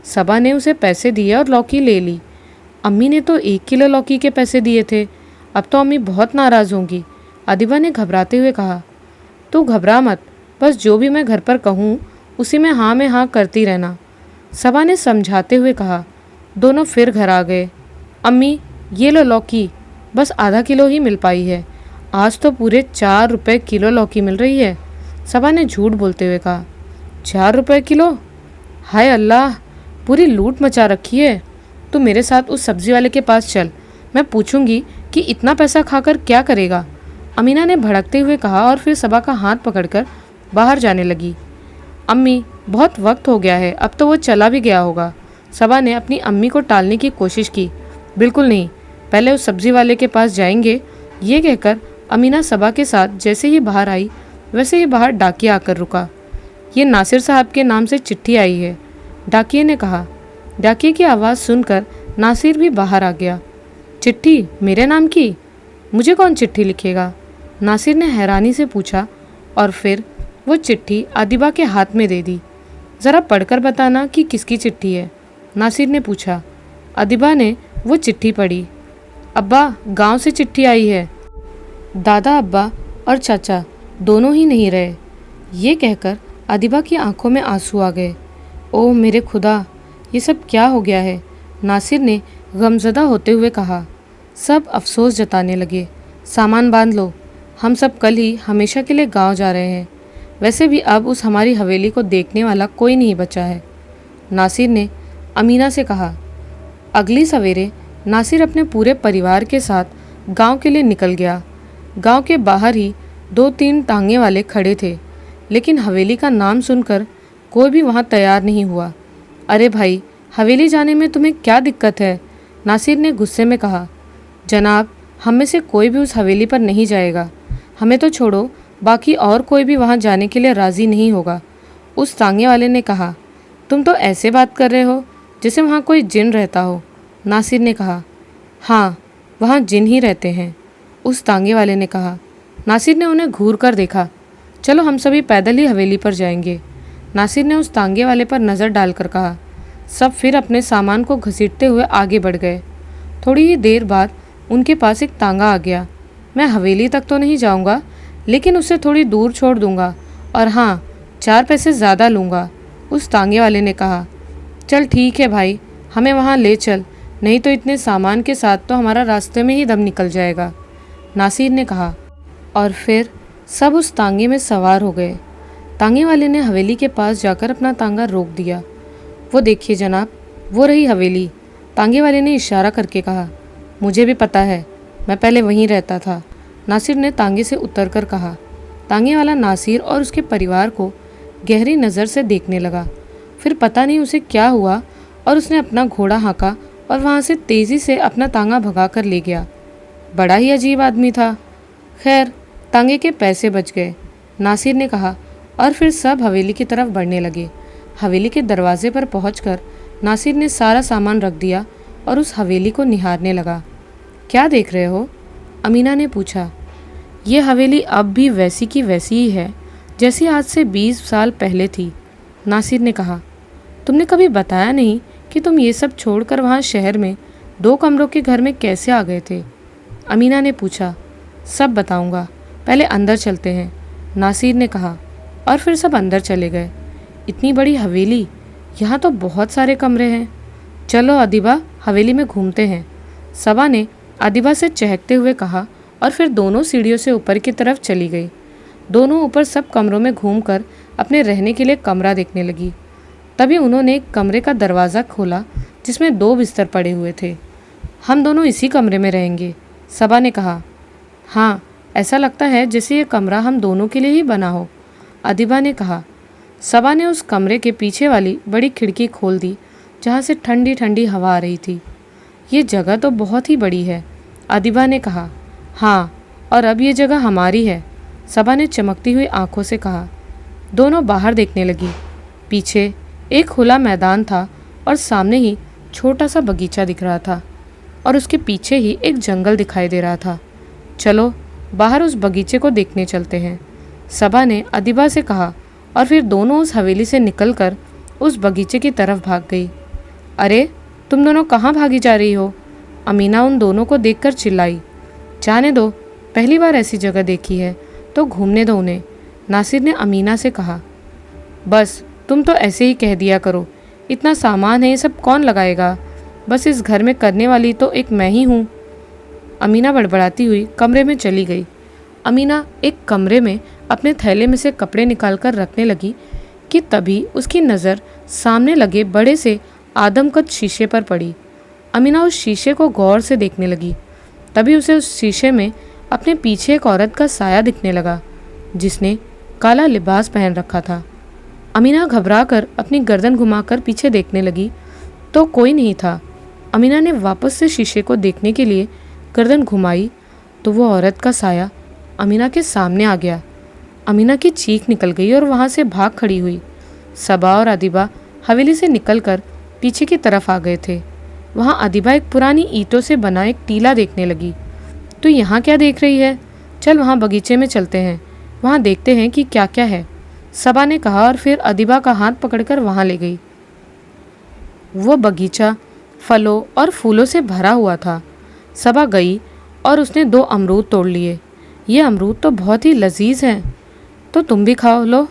सबा ने उसे पैसे दिए और लौकी ले ली। अम्मी ने तो 1 किलो लौकी के पैसे दिए थे, अब तो अम्मी बहुत नाराज़ होंगी, आदिबा ने घबराते हुए कहा। तू घबरा मत, बस जो भी मैं घर पर कहूँ उसी में हाँ करती रहना, सबा ने समझाते हुए कहा। दोनों फिर घर आ गए। अम्मी, ये लो लौकी, बस आधा किलो ही मिल पाई है। आज तो पूरे 4 रुपए किलो लौकी मिल रही है। सबा ने झूठ बोलते हुए कहा। 4 रुपए किलो? हाय अल्लाह, पूरी लूट मचा रखी है। तू मेरे साथ उस सब्जी वाले के पास चल, मैं पूछूंगी कि इतना पैसा खाकर क्या करेगा। अमीना ने भड़कते हुए कहा और फिर सबा का हाथ पकड़कर बाहर जाने लगी। अम्मी, बहुत वक्त हो गया है, अब तो वो चला भी गया होगा। सबा ने अपनी अम्मी को टालने की कोशिश की। बिल्कुल नहीं, पहले उस सब्जी वाले के पास जाएंगे। ये कहकर अमीना सबा के साथ जैसे ही बाहर आई वैसे ही बाहर डाकिया आकर रुका। ये नासिर साहब के नाम से चिट्ठी आई है, डाकिये ने कहा। डाकिये की आवाज़ सुनकर नासिर भी बाहर आ गया। चिट्ठी मेरे नाम की? मुझे कौन चिट्ठी लिखेगा? नासिर ने हैरानी से पूछा और फिर वो चिट्ठी आदिबा के हाथ में दे दी। ज़रा पढ़कर बताना कि किसकी चिट्ठी है, नासिर ने पूछा। आदिबा ने वो चिट्ठी पढ़ी। अब्बा, गांव से चिट्ठी आई है। दादा, अब्बा और चाचा दोनों ही नहीं रहे। ये कहकर आदिबा की आंखों में आंसू आ गए। ओह मेरे खुदा, ये सब क्या हो गया है? नासिर ने गमज़दा होते हुए कहा। सब अफसोस जताने लगे। सामान बांध लो, हम सब कल ही हमेशा के लिए गांव जा रहे हैं। वैसे भी अब उस हमारी हवेली को देखने वाला कोई नहीं बचा है, नासिर ने अमीना से कहा। अगली सवेरे नासिर अपने पूरे परिवार के साथ गांव के लिए निकल गया। गांव के बाहर ही 2-3 टांगे वाले खड़े थे, लेकिन हवेली का नाम सुनकर कोई भी वहां तैयार नहीं हुआ। अरे भाई, हवेली जाने में तुम्हें क्या दिक्कत है? नासिर ने गुस्से में कहा। जनाब, हम में से कोई भी उस हवेली पर नहीं जाएगा। हमें तो छोड़ो, बाकी और कोई भी वहां जाने के लिए राज़ी नहीं होगा, उस तांगे वाले ने कहा। तुम तो ऐसे बात कर रहे हो जैसे वहाँ कोई जिन रहता हो, नासिर ने कहा। हाँ, वहाँ जिन ही रहते हैं, उस तांगे वाले ने कहा। नासिर ने उन्हें घूर कर देखा। चलो हम सभी पैदल ही हवेली पर जाएंगे, नासिर ने उस तांगे वाले पर नज़र डालकर कहा। सब फिर अपने सामान को घसीटते हुए आगे बढ़ गए। थोड़ी ही देर बाद उनके पास एक तांगा आ गया। मैं हवेली तक तो नहीं जाऊंगा, लेकिन उसे थोड़ी दूर छोड़ दूंगा, और हाँ, 4 पैसे ज़्यादा लूँगा, उस तांगे वाले ने कहा। चल ठीक है भाई, हमें वहाँ ले चल, नहीं तो इतने सामान के साथ तो हमारा रास्ते में ही दम निकल जाएगा, नासिर ने कहा। और फिर सब उस तांगे में सवार हो गए। तांगे वाले ने हवेली के पास जाकर अपना तांगा रोक दिया। वो देखिए जनाब, वो रही हवेली, तांगे वाले ने इशारा करके कहा। मुझे भी पता है, मैं पहले वहीं रहता था, नासिर ने तांगे से उतरकर कहा। तांगे वाला नासिर और उसके परिवार को गहरी नज़र से देखने लगा। फिर पता नहीं उसे क्या हुआ और उसने अपना घोड़ा हाँका और वहाँ से तेज़ी से अपना तांगा भगा कर ले गया। बड़ा ही अजीब आदमी था। खैर, तांगे के पैसे बच गए, नासिर ने कहा, और फिर सब हवेली की तरफ बढ़ने लगे। हवेली के दरवाजे पर पहुंचकर नासिर ने सारा सामान रख दिया और उस हवेली को निहारने लगा। क्या देख रहे हो? अमीना ने पूछा। ये हवेली अब भी वैसी की वैसी ही है जैसी आज से 20 साल पहले थी, नासिर ने कहा। तुमने कभी बताया नहीं कि तुम ये सब छोड़कर वहाँ शहर में 2 कमरों के घर में कैसे आ गए थे? अमीना ने पूछा। सब बताऊंगा, पहले अंदर चलते हैं, नासिर ने कहा, और फिर सब अंदर चले गए। इतनी बड़ी हवेली, यहाँ तो बहुत सारे कमरे हैं। चलो आदिबा, हवेली में घूमते हैं, सबा ने आदिबा से चहकते हुए कहा, और फिर दोनों सीढ़ियों से ऊपर की तरफ चली गई। दोनों ऊपर सब कमरों में घूमकर अपने रहने के लिए कमरा देखने लगी। तभी उन्होंने एक कमरे का दरवाज़ा खोला जिसमें 2 बिस्तर पड़े हुए थे। हम दोनों इसी कमरे में रहेंगे, सबा ने कहा। हाँ, ऐसा लगता है जैसे ये कमरा हम दोनों के लिए ही बना हो, आदिबा ने कहा। सबा ने उस कमरे के पीछे वाली बड़ी खिड़की खोल दी जहाँ से ठंडी ठंडी हवा आ रही थी। ये जगह तो बहुत ही बड़ी है, आदिबा ने कहा। हाँ, और अब ये जगह हमारी है, सबा ने चमकती हुई आंखों से कहा। दोनों बाहर देखने लगी। पीछे एक खुला मैदान था और सामने ही छोटा सा बगीचा दिख रहा था, और उसके पीछे ही एक जंगल दिखाई दे रहा था। चलो बाहर उस बगीचे को देखने चलते हैं, सबा ने आदिबा से कहा, और फिर दोनों उस हवेली से निकलकर उस बगीचे की तरफ भाग गई। अरे, तुम दोनों कहाँ भागी जा रही हो? अमीना उन दोनों को देखकर चिल्लाई। जाने दो, पहली बार ऐसी जगह देखी है तो घूमने दो उन्हें, नासिर ने अमीना से कहा। बस तुम तो ऐसे ही कह दिया करो, इतना सामान है, ये सब कौन लगाएगा? बस इस घर में करने वाली तो एक मैं ही हूँ। अमीना बड़बड़ाती हुई कमरे में चली गई। अमीना एक कमरे में अपने थैले में से कपड़े निकालकर रखने लगी कि तभी उसकी नज़र सामने लगे बड़े से आदमकद शीशे पर पड़ी। अमीना उस शीशे को गौर से देखने लगी। तभी उसे उस शीशे में अपने पीछे एक औरत का साया दिखने लगा जिसने काला लिबास पहन रखा था। अमीना घबराकर अपनी गर्दन घुमाकर पीछे देखने लगी तो कोई नहीं था। अमीना ने वापस से शीशे को देखने के लिए गर्दन घुमाई तो वो औरत का साया अमीना के सामने आ गया। अमीना की चीख निकल गई और वहाँ से भाग खड़ी हुई। सबा और अदिबा हवेली से निकलकर पीछे की तरफ आ गए थे। वहाँ अदिबा एक पुरानी ईंटों से बना एक टीला देखने लगी। तो यहाँ क्या देख रही है? चल वहाँ बगीचे में चलते हैं, वहाँ देखते हैं कि क्या क्या है, सबा ने कहा और फिर अदिबा का हाथ पकड़कर वहाँ ले गई। वो बगीचा फलों और फूलों से भरा हुआ था। सबा गई और उसने 2 अमरूद तोड़ लिए। ये अमरूद तो बहुत ही लजीज हैं, तो तुम भी खाओ लो।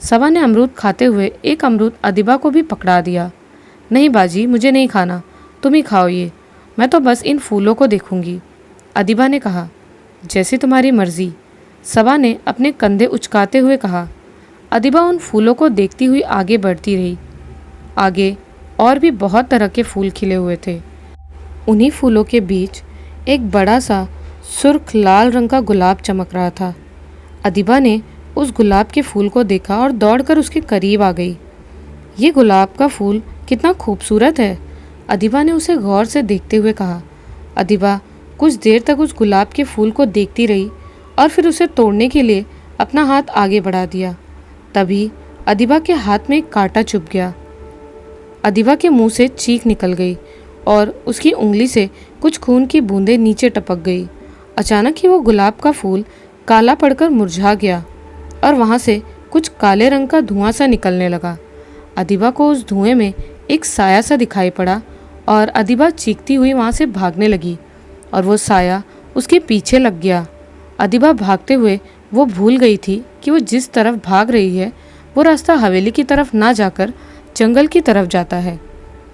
सबा ने अमरूद खाते हुए एक अमरूद अदिबा को भी पकड़ा दिया। नहीं बाजी, मुझे नहीं खाना, तुम ही खाओ ये, मैं तो बस इन फूलों को देखूंगी, अदिबा ने कहा। जैसी तुम्हारी मर्जी, सबा ने अपने कंधे उचकाते हुए कहा। अदिबा उन फूलों को देखती हुई आगे बढ़ती रही। आगे और भी बहुत तरह के फूल खिले हुए थे। उन्हीं फूलों के बीच एक बड़ा सा सुर्ख लाल रंग का गुलाब चमक रहा था। अदिबा ने उस गुलाब के फूल को देखा और दौड़कर उसके करीब आ गई। ये गुलाब का फूल कितना खूबसूरत है, अदिबा ने उसे गौर से देखते हुए कहा। अदिबा कुछ देर तक उस गुलाब के फूल को देखती रही और फिर उसे तोड़ने के लिए अपना हाथ आगे बढ़ा दिया। तभी अदिबा के हाथ में एक कांटा चुभ गया। अदिबा के मुंह से चीख निकल गई और उसकी उंगली से कुछ खून की बूंदें नीचे टपक गई। अचानक ही वो गुलाब का फूल काला पड़कर मुरझा गया और वहाँ से कुछ काले रंग का धुआं सा निकलने लगा। अदिबा को उस धुएं में एक साया सा दिखाई पड़ा और अदिबा चीखती हुई वहाँ से भागने लगी और वो साया उसके पीछे लग गया। अदिबा भागते हुए वो भूल गई थी कि वो जिस तरफ भाग रही है वो रास्ता हवेली की तरफ ना जाकर जंगल की तरफ जाता है।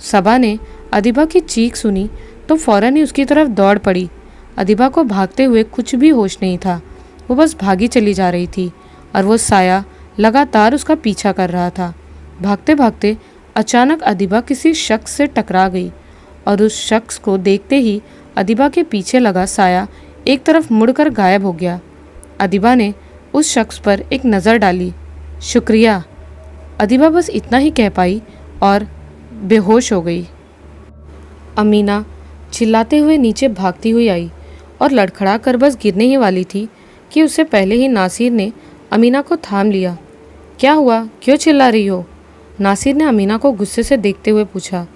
सबा ने अदिबा की चीख सुनी तो फौरन ही उसकी तरफ दौड़ पड़ी। अदिबा को भागते हुए कुछ भी होश नहीं था, वो बस भागी चली जा रही थी और वो साया लगातार उसका पीछा कर रहा था। भागते भागते अचानक अदिबा किसी शख्स से टकरा गई और उस शख्स को देखते ही अदिबा के पीछे लगा साया एक तरफ मुड़कर गायब हो गया। अदिबा ने उस शख्स पर एक नज़र डाली। शुक्रिया, अदिबा बस इतना ही कह पाई और बेहोश हो गई। अमीना चिल्लाते हुए नीचे भागती हुई आई और लड़खड़ा कर बस गिरने ही वाली थी कि उससे पहले ही नासिर ने अमीना को थाम लिया। क्या हुआ, क्यों चिल्ला रही हो? नासिर ने अमीना को गुस्से से देखते हुए पूछा।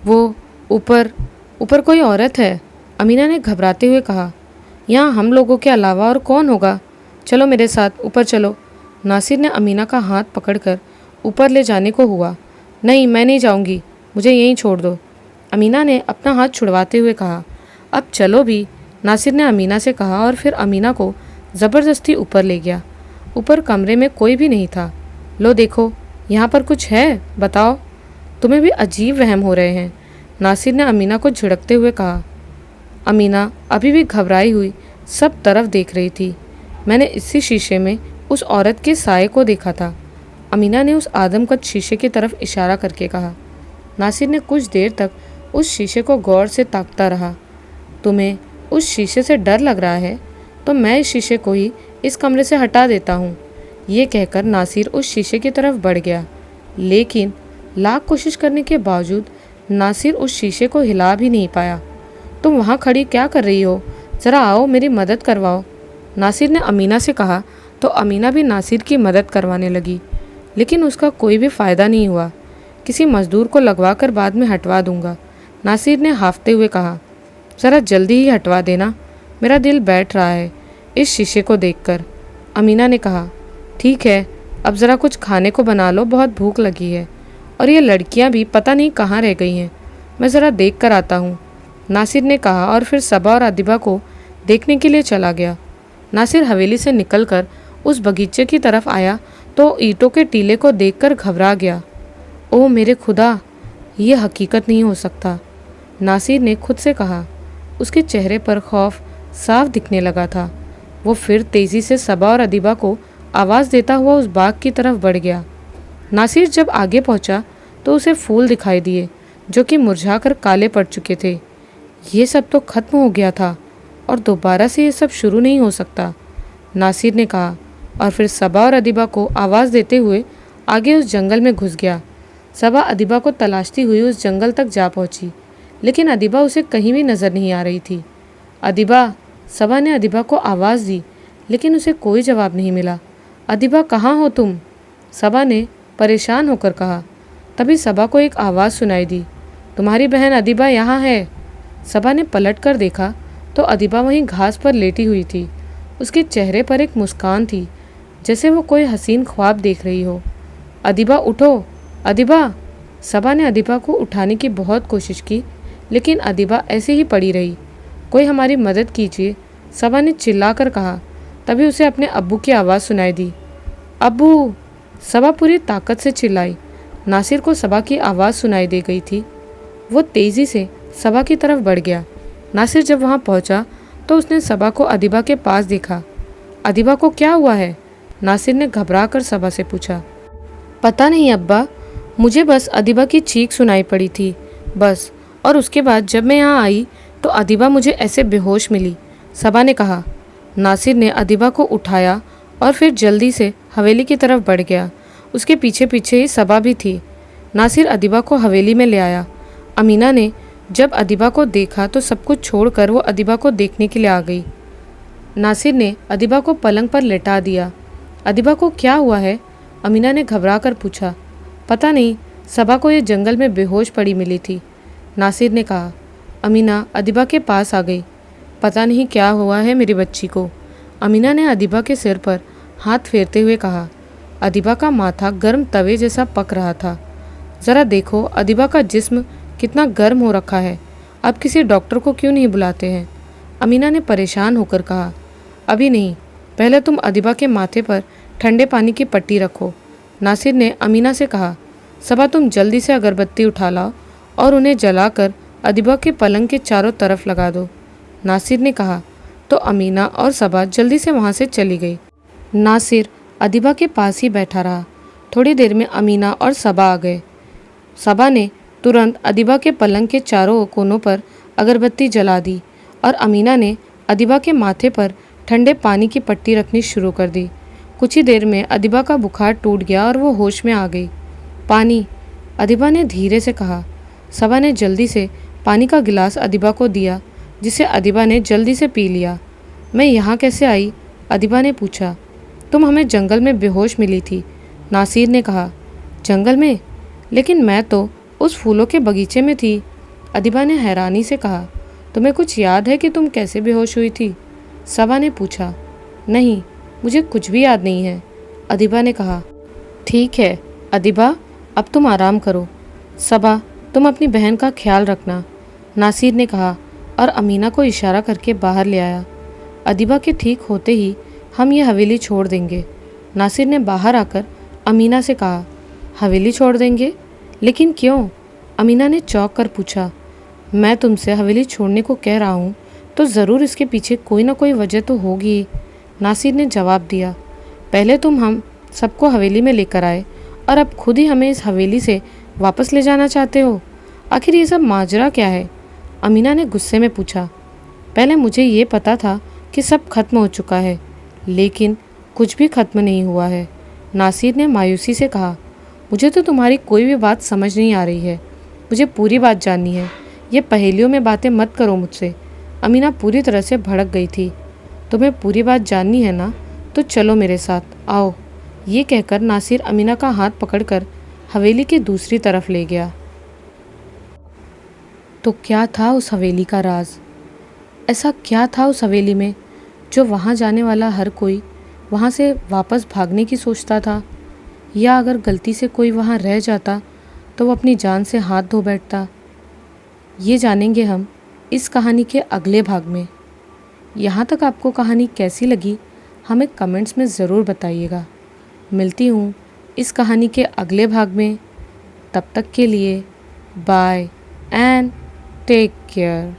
वो ऊपर कोई औरत है, अमीना ने घबराते हुए कहा। यहाँ हम लोगों के अलावा और कौन होगा? चलो मेरे साथ, ऊपर चलो। नासिर ने अमीना का हाथ पकड़कर ऊपर ले जाने को हुआ। नहीं, मैं नहीं जाऊँगी, मुझे यहीं छोड़ दो, अमीना ने अपना हाथ छुड़वाते हुए कहा। अब चलो भी, नासिर ने अमीना से कहा और फिर अमीना को ज़बरदस्ती ऊपर ले गया। ऊपर कमरे में कोई भी नहीं था। लो देखो, यहाँ पर कुछ है, बताओ, तुम्हें भी अजीब वहम हो रहे हैं, नासिर ने अमीना को झिड़कते हुए कहा। अमीना अभी भी घबराई हुई सब तरफ देख रही थी। मैंने इसी शीशे में उस औरत के साये को देखा था, अमीना ने उस आदमकद शीशे की तरफ इशारा करके कहा। नासिर ने कुछ देर तक उस शीशे को गौर से ताकता रहा। तुम्हें उस शीशे से डर लग रहा है तो मैं इस शीशे को ही इस कमरे से हटा देता हूँ। ये कहकर नासिर उस शीशे की तरफ बढ़ गया, लेकिन लाख कोशिश करने के बावजूद नासिर उस शीशे को हिला भी नहीं पाया। तुम वहाँ खड़ी क्या कर रही हो? ज़रा आओ, मेरी मदद करवाओ, नासिर ने अमीना से कहा। तो अमीना भी नासिर की मदद करवाने लगी, लेकिन उसका कोई भी फ़ायदा नहीं हुआ। किसी मज़दूर को लगवा कर बाद में हटवा दूंगा, नासिर ने हाफते हुए कहा। ज़रा जल्दी ही हटवा देना, मेरा दिल बैठ रहा है इस शीशे को देखकर, अमीना ने कहा। ठीक है, अब ज़रा कुछ खाने को बना लो, बहुत भूख लगी है, और ये लड़कियां भी पता नहीं कहाँ रह गई हैं, मैं ज़रा देख कर आता हूँ, नासिर ने कहा और फिर सबा और अदिबा को देखने के लिए चला गया। नासिर हवेली से निकलकर उस बगीचे की तरफ आया तो ईंटों के टीले को देखकर घबरा गया। ओह मेरे खुदा, ये हकीकत नहीं हो सकता, नासिर ने खुद से कहा। उसके चेहरे पर खौफ साफ दिखने लगा था। वो फिर तेज़ी से सबा और अदीबा को आवाज़ देता हुआ उस बाग की तरफ बढ़ गया। नासिर जब आगे पहुंचा तो उसे फूल दिखाई दिए जो कि मुरझाकर काले पड़ चुके थे। ये सब तो खत्म हो गया था और दोबारा से ये सब शुरू नहीं हो सकता, नासिर ने कहा, और फिर सबा और अदीबा को आवाज़ देते हुए आगे उस जंगल में घुस गया। सबा अदीबा को तलाशती हुई उस जंगल तक जा पहुंची, लेकिन अदीबा उसे कहीं भी नज़र नहीं आ रही थी। अदीबा, सबा ने अदीबा को आवाज़ दी, लेकिन उसे कोई जवाब नहीं मिला। अदीबा, कहाँ हो तुम? सबा ने परेशान होकर कहा। तभी सबा को एक आवाज़ सुनाई दी, तुम्हारी बहन अदीबा यहाँ है। सबा ने पलट कर देखा तो अदीबा वहीं घास पर लेटी हुई थी। उसके चेहरे पर एक मुस्कान थी, जैसे वो कोई हसीन ख्वाब देख रही हो। अदीबा, उठो अदीबा। सबा ने अदीबा को उठाने की बहुत कोशिश की, लेकिन अदीबा ऐसे ही पड़ी रही। कोई हमारी मदद कीजिए, सबा ने चिल्लाकर कहा। तभी उसे अपने अब्बू की आवाज़ सुनाई दी। अब्बू, सबा पूरी ताकत से चिल्लाई। नासिर को सबा की आवाज़ सुनाई दे गई थी। वो तेज़ी से सबा की तरफ बढ़ गया। नासिर जब वहाँ पहुँचा तो उसने सबा को अदीबा के पास देखा। अदीबा को क्या हुआ है? नासिर ने घबरा कर सबा से पूछा। पता नहीं अब्बा, मुझे बस अदीबा की चीख सुनाई पड़ी थी बस, और उसके बाद जब मैं यहाँ आई तो अदीबा मुझे ऐसे बेहोश मिली, सबा ने कहा। नासिर ने अदीबा को उठाया और फिर जल्दी से हवेली की तरफ बढ़ गया। उसके पीछे पीछे ही सबा भी थी। नासिर अदीबा को हवेली में ले आया। अमीना ने जब अदीबा को देखा तो सब कुछ छोड़कर वो अदीबा को देखने के लिए आ गई। नासिर ने अदीबा को पलंग पर लेटा दिया। अदीबा को क्या हुआ है? अमीना ने घबरा कर पूछा। पता नहीं, सबा को ये जंगल में बेहोश पड़ी मिली थी, नासिर ने कहा। अमीना अदीबा के पास आ गई। पता नहीं क्या हुआ है मेरी बच्ची को, अमीना ने अदीबा के सिर पर हाथ फेरते हुए कहा। अदीबा का माथा गर्म तवे जैसा पक रहा था। ज़रा देखो अदीबा का जिस्म कितना गर्म हो रखा है। अब किसी डॉक्टर को क्यों नहीं बुलाते हैं? अमीना ने परेशान होकर कहा। अभी नहीं, पहले तुम अदीबा के माथे पर ठंडे पानी की पट्टी रखो, नासिर ने अमीना से कहा। सबा, तुम जल्दी से अगरबत्ती उठा लाओ और उन्हें जलाकर अदीबा के पलंग के चारों तरफ लगा दो, नासिर ने कहा। तो अमीना और सबा जल्दी से वहाँ से चली गई। नासिर अदीबा के पास ही बैठा रहा। थोड़ी देर में अमीना और सबा आ गए। सबा ने तुरंत अदीबा के पलंग के चारों कोनों पर अगरबत्ती जला दी और अमीना ने अदीबा के माथे पर ठंडे पानी की पट्टी रखनी शुरू कर दी। कुछ ही देर में अदीबा का बुखार टूट गया और वो होश में आ गई। पानी, अदीबा ने धीरे से कहा। सबा ने जल्दी से पानी का गिलास अदीबा को दिया, जिसे अदीबा ने जल्दी से पी लिया। मैं यहाँ कैसे आई? अदीबा ने पूछा। तुम हमें जंगल में बेहोश मिली थी, नासिर ने कहा। जंगल में? लेकिन मैं तो उस फूलों के बगीचे में थी, अदीबा ने हैरानी से कहा। तुम्हें कुछ याद है कि तुम कैसे बेहोश हुई थी? सबा ने पूछा। नहीं, मुझे कुछ भी याद नहीं है, अदीबा ने कहा। ठीक है अदीबा, अब तुम आराम करो। सबा, तुम अपनी बहन का ख्याल रखना, नासिर ने कहा और अमीना को इशारा करके बाहर ले आया। अदीबा के ठीक होते ही हम ये हवेली छोड़ देंगे, नासिर ने बाहर आकर अमीना से कहा। हवेली छोड़ देंगे? लेकिन क्यों? अमीना ने चौंक कर पूछा। मैं तुमसे हवेली छोड़ने को कह रहा हूँ तो ज़रूर इसके पीछे कोई ना कोई वजह तो होगी, नासिर ने जवाब दिया। पहले तुम हम सबको हवेली में लेकर आए और अब खुद ही हमें इस हवेली से वापस ले जाना चाहते हो। आखिर ये सब माजरा क्या है? अमीना ने गुस्से में पूछा। पहले मुझे ये पता था कि सब खत्म हो चुका है, लेकिन कुछ भी खत्म नहीं हुआ है, नासिर ने मायूसी से कहा। मुझे तो तुम्हारी कोई भी बात समझ नहीं आ रही है, मुझे पूरी बात जाननी है। ये पहेलियों में बातें मत करो मुझसे, अमीना पूरी तरह से भड़क गई थी। तुम्हें पूरी बात जाननी है ना, तो चलो मेरे साथ, आओ। ये कहकर नासिर अमीना का हाथ पकड़कर हवेली की दूसरी तरफ ले गया। तो क्या था उस हवेली का राज? ऐसा क्या था उस हवेली में जो वहाँ जाने वाला हर कोई वहाँ से वापस भागने की सोचता था? या अगर गलती से कोई वहाँ रह जाता तो वो अपनी जान से हाथ धो बैठता? ये जानेंगे हम इस कहानी के अगले भाग में। यहाँ तक आपको कहानी कैसी लगी हमें कमेंट्स में ज़रूर बताइएगा। मिलती हूँ इस कहानी के अगले भाग में। तब तक के लिए बाय एंड टेक केयर।